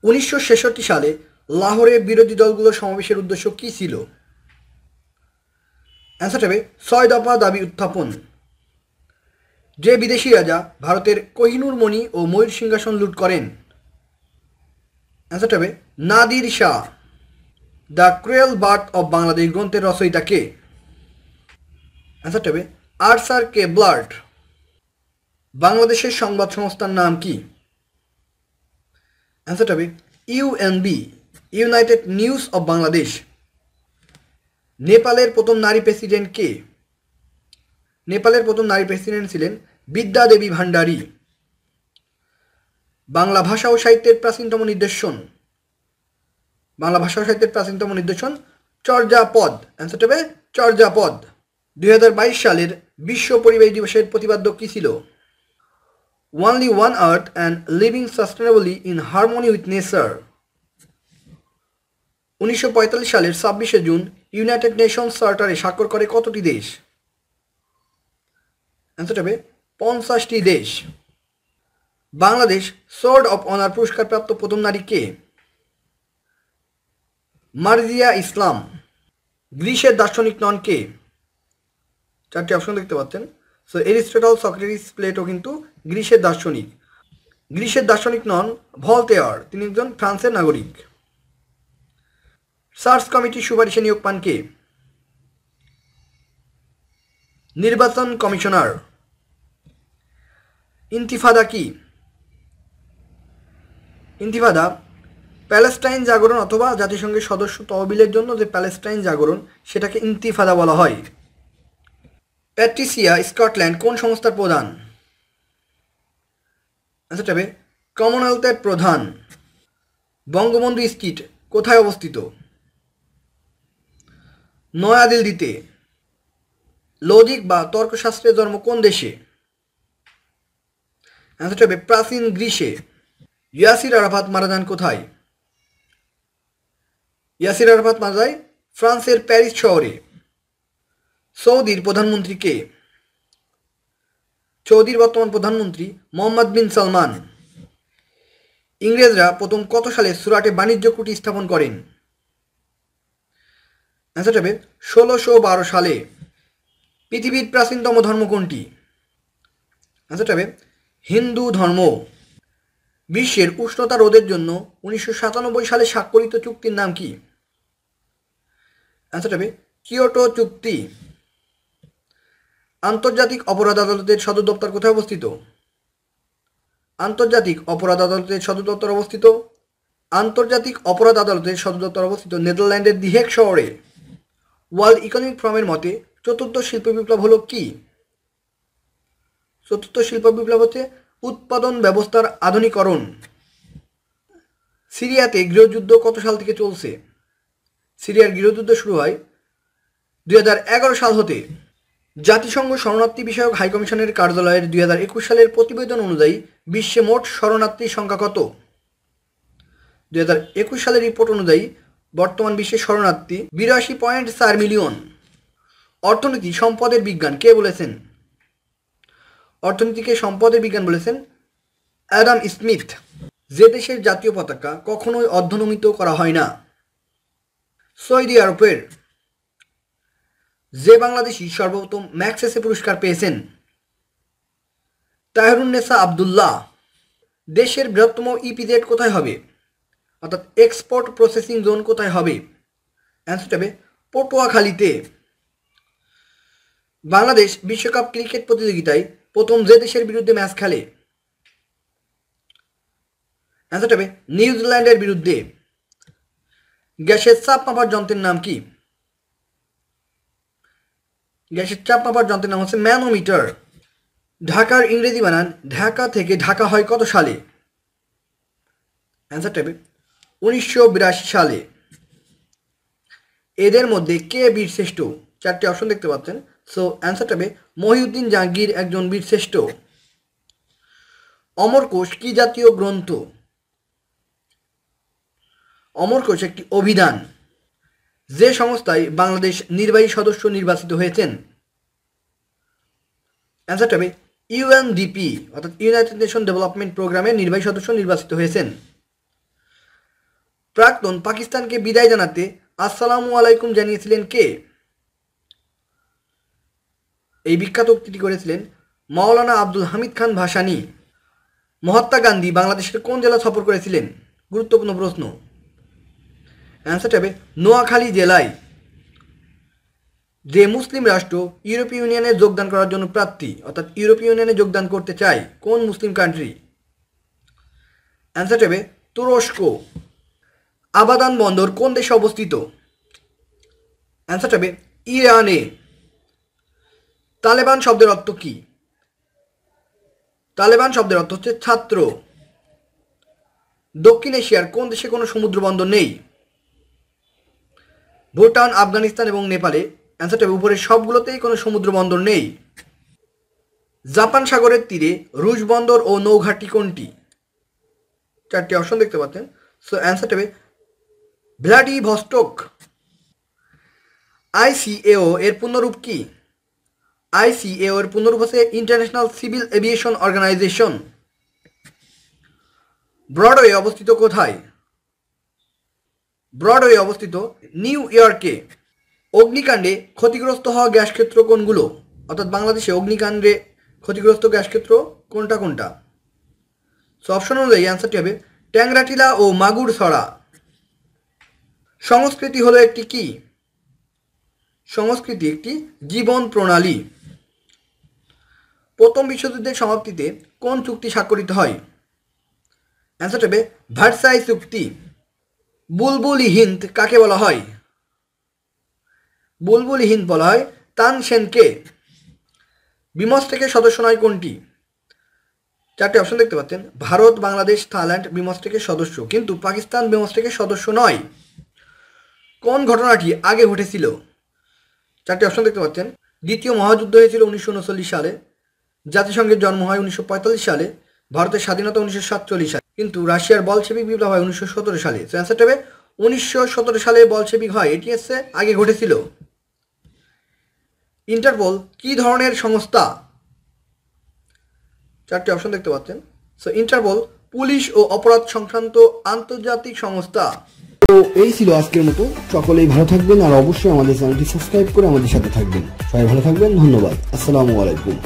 1966 সালে লাহোরে বিরোধী দলগুলোর সমাবেশের উদ্দেশ্য কী ছিল? অ্যান্সারটা হবে 6 দফা দাবি উত্থাপন। যে বিদেশি রাজা ভারতের কোহিনূর মণি ও ময়ূর সিংহাসন লুট করেন? অ্যান্সারটা হবে Nadir Shah. The cruel birth of Bangladesh গ্রন্থের রচয়িতা কে? অ্যান্সারটা হবে আর্থার কে ব্লার্ট। বাংলাদেশের সংবাদ সংস্থার নাম কি? অ্যান্সারটা হবে UNB, United news of Bangladesh. নেপালের প্রথম নারী প্রেসিডেন্ট কে? নেপালের প্রথম নারী প্রেসিডেন্ট ছিলেন বিদ্যা দেবী ভান্ডারী। বাংলা ভাষা ও সাহিত্যের প্রাচীনতম নিদর্শন? বাংলা ভাষা ও সাহিত্যের প্রাচীনতম নিদর্শন চর্যাপদ। অ্যান্সারটা হবে চর্যাপদ। 2022 সালের বিশ্ব পরিবেশ দিবসের প্রতিপাদ্য কী ছিল? Only one earth and living sustainably in harmony with nature। 1945 সালের 26শে জুন ইউনাইটেড নেশনস চার্টারে স্বাক্ষর করে কতটি দেশ? অ্যান্সারটা হবে 50টি দেশ। বাংলাদেশ সোর্ড অফ অনার পুরস্কারপ্রাপ্ত প্রথম নারী কে? মার্জিয়া ইসলাম। গ্রিসের দার্শনিক নন কে? চারটি অপশন দেখতে পাচ্ছেন। সো এরিস্টটল, সক্রেটিস, প্লেটো কিন্তু গ্রিসের দার্শনিক। গ্রিসের দার্শনিক নন ভলতেয়ার, তিনি একজন ফ্রান্সের নাগরিক। সার্চ কমিটির সুপারিশে নিয়োগ পান কে? নির্বাচন কমিশনার। ইন্তিফাদা কি? ইন্তিফাদা প্যালেস্টাইন জাগরণ অথবা জাতিসংঘের সদস্য তহবিলের জন্য যে প্যালেস্টাইন জাগরণ, সেটাকে ইন্তিফাদা বলা হয়। প্যাট্রিসিয়া স্কটল্যান্ড কোন সংস্থার প্রধান? আচ্ছা, তবে কমনওয়েলথের প্রধান। বঙ্গবন্ধু স্ট্রিট কোথায় অবস্থিত? নয়াদিল্লিতে। লজিক বা তর্কশাস্ত্রের জন্ম কোন দেশে? অ্যান্সারটা হবে প্রাচীন গ্রিসে। ইয়াসির আরাফাত মারা যান কোথায়? ইয়াসির আরাফাত মারা যায় ফ্রান্সের প্যারিস শহরে। সৌদির প্রধানমন্ত্রী কে? সৌদির বর্তমান প্রধানমন্ত্রী মোহাম্মদ বিন সালমান। ইংরেজরা প্রথম কত সালে সুরাটে বাণিজ্য কুঠি স্থাপন করেন? অ্যান্সারটা হবে 1612 সালে। পৃথিবীর প্রাচীনতম ধর্ম কোনটি? অ্যান্সারটা হবে হিন্দু ধর্ম। বিশ্বের উষ্ণতা রোধের জন্য 1997 সালে স্বাক্ষরিত চুক্তির নাম কি? অ্যান্সারটা হবে কিয়োটো চুক্তি। আন্তর্জাতিক অপরাধ আদালতের সদর দপ্তর কোথায় অবস্থিত? আন্তর্জাতিক অপরাধ আদালতের সদর দপ্তর অবস্থিত আন্তর্জাতিক অপরাধ আদালতের সদর দপ্তর অবস্থিত নেদারল্যান্ডের দি হেগ শহরে। ওয়ার্ল্ড ইকোনমিক ফোরামের মতে চতুর্থ শিল্প বিপ্লব হলো কি? চতুর্থ শিল্প বিপ্লব হচ্ছে উৎপাদন ব্যবস্থার আধুনিকরণ। সিরিয়াতে গৃহযুদ্ধ কত সাল থেকে চলছে? সিরিয়ার গৃহযুদ্ধ শুরু হয় 2011 সাল হতে। জাতিসংঘ শরণার্থী বিষয়ক হাইকমিশনের কার্যালয়ের 2021 সালের প্রতিবেদন অনুযায়ী বিশ্বে মোট শরণার্থীর সংখ্যা কত? 2021 সালের রিপোর্ট অনুযায়ী বর্তমান বিশ্বের শরণার্থী 82.4 মিলিয়ন। অর্থনীতি সম্পদের বিজ্ঞান কে বলেছেন? অর্থনীতিকে সম্পদের বিজ্ঞান বলেছেন অ্যাডাম স্মিথ। যে দেশের জাতীয় পতাকা কখনোই অর্ধনমিত করা হয় না? সৌদি আরবের। যে বাংলাদেশি সর্বপ্রথম ম্যাগসেসে পুরস্কার পেয়েছেন? তাহেরুন্নেসা আবদুল্লাহ। দেশের বৃহত্তম ইপিজেড কোথায় হবে? অর্থাৎ এক্সপোর্ট প্রসেসিং জোন কোথায় হবে? অ্যান্সারটা হবে পটুয়াখালীতে। বাংলাদেশ বিশ্বকাপ ক্রিকেট প্রতিযোগিতায় প্রথম যে দেশের বিরুদ্ধে ম্যাচ খেলে? অ্যান্সারটা হবে নিউজিল্যান্ডের বিরুদ্ধে। গ্যাসের চাপ মাপার যন্ত্রের নাম কি? গ্যাসের চাপ মাপার যন্ত্রের নাম হচ্ছে ম্যানোমিটার। ঢাকার ইংরেজি বানান ঢাকা থেকে ঢাকা হয় কত সালে? অ্যান্সারটা হবে 1982 সালে। এদের মধ্যে কে বীরশ্রেষ্ঠ? চারটি অপশন দেখতে পাচ্ছেন। সো অ্যান্সারটা হবে মহিউদ্দিন জাহাঙ্গীর একজন বীরশ্রেষ্ঠ। অমরকোষ কি জাতীয় গ্রন্থ? অমরকোষ একটি অভিধান। যে সংস্থায় বাংলাদেশ নির্বাহী সদস্য নির্বাচিত হয়েছেন? অ্যান্সারটা হবে ইউএনডিপি অর্থাৎ ইউনাইটেড নেশন ডেভেলপমেন্ট প্রোগ্রামের নির্বাহী সদস্য নির্বাচিত হয়েছেন। প্রাক্তন পাকিস্তানকে বিদায় জানাতে আসসালামু আলাইকুম জানিয়েছিলেন কে? এই বিখ্যাত উক্তিটি করেছিলেন মাওলানা আব্দুল হামিদ খান ভাসানী। মহাত্মা গান্ধী বাংলাদেশের কোন জেলা সফর করেছিলেন? গুরুত্বপূর্ণ প্রশ্ন। অ্যান্সারটা হবে নোয়াখালী জেলায়। যে মুসলিম রাষ্ট্র ইউরোপীয় ইউনিয়নে যোগদান করার জন্য প্রার্থী, অর্থাৎ ইউরোপীয় ইউনিয়নে যোগদান করতে চায়, কোন মুসলিম কান্ট্রি? অ্যান্সারটা হবে তুরস্ক। আবাদান বন্দর কোন দেশে অবস্থিত? অ্যান্সারটা হবে ইরানে। তালেবান শব্দের অর্থ কি? তালেবান শব্দের অর্থ হচ্ছে ছাত্র। দক্ষিণ এশিয়ার কোন দেশে কোনো সমুদ্র বন্দর নেই? ভুটান, আফগানিস্তান এবং নেপালে। অ্যান্সারটা হবে উপরের সবগুলোতেই কোনো সমুদ্র বন্দর নেই। জাপান সাগরের তীরে রুশ বন্দর ও নৌঘাঁটি কোনটি? চারটি অপশন দেখতে পাচ্ছেন। সো অ্যান্সারটা হবে ভ্লাদিভস্টক। ICAO এর পূর্ণরূপ কি? ICAO এর পূর্ণরূপ হচ্ছে international civil aviation organisation. Broadway অবস্থিত কোথায়? ব্রডওয়ে অবস্থিত নিউ ইয়র্কে। অগ্নিকাণ্ডে ক্ষতিগ্রস্ত হওয়া গ্যাস ক্ষেত্র কোনগুলো? অর্থাৎ বাংলাদেশে অগ্নিকাণ্ডে ক্ষতিগ্রস্ত গ্যাস ক্ষেত্র কোনটা কোনটা? সো অপশন অনুযায়ী অ্যান্সারটি হবে ট্যাংরাটিলা ও মাগুরছড়া। সংস্কৃতি হলো একটি কি? সংস্কৃতি একটি জীবন প্রণালী। প্রথম বিশ্বযুদ্ধের সমাপ্তিতে কোন চুক্তি স্বাক্ষরিত হয়? অ্যান্সারটা হবে ভার্সাই চুক্তি। বুলবুল-ই হিন্দ কাকে বলা হয়? বুলবুল-ই হিন্দ বলা হয় তানসেনকে। বিমস্টেকের সদস্য নয় কোনটি? চারটি অপশন দেখতে পাচ্ছেন। ভারত, বাংলাদেশ, থাইল্যান্ড বিমস্টেকের সদস্য, কিন্তু পাকিস্তান বিমস্টেকের সদস্য নয়। কোন ঘটনাটি আগে ঘটেছিল? চারটি অপশন দেখতে পাচ্ছেন। দ্বিতীয় মহাযুদ্ধ হয়েছিল 1939 সালে, জাতিসংঘের জন্ম হয় 1945 সালে, ভারতের স্বাধীনতা 1947 সালে, কিন্তু রাশিয়ার বলশেবিক বিপ্লব হয় 1917 সালে। তো অ্যান্সারটা হবে 1917 সালে বলশেবিক হয়, এটি হচ্ছে আগে ঘটেছিল। ইন্টারপোল কি ধরনের সংস্থা? চারটি অপশন দেখতে পাচ্ছেন। সো ইন্টারপোল পুলিশ ও অপরাধ সংক্রান্ত আন্তর্জাতিক সংস্থা। তো এই ছিল আজকের মতো। সকলেই ভালো থাকবেন আর অবশ্যই আমাদের চ্যানেলটি সাবস্ক্রাইব করে আমাদের সাথে থাকবেন। সবাই ভালো থাকবেন, ধন্যবাদ, আসসালামু আলাইকুম।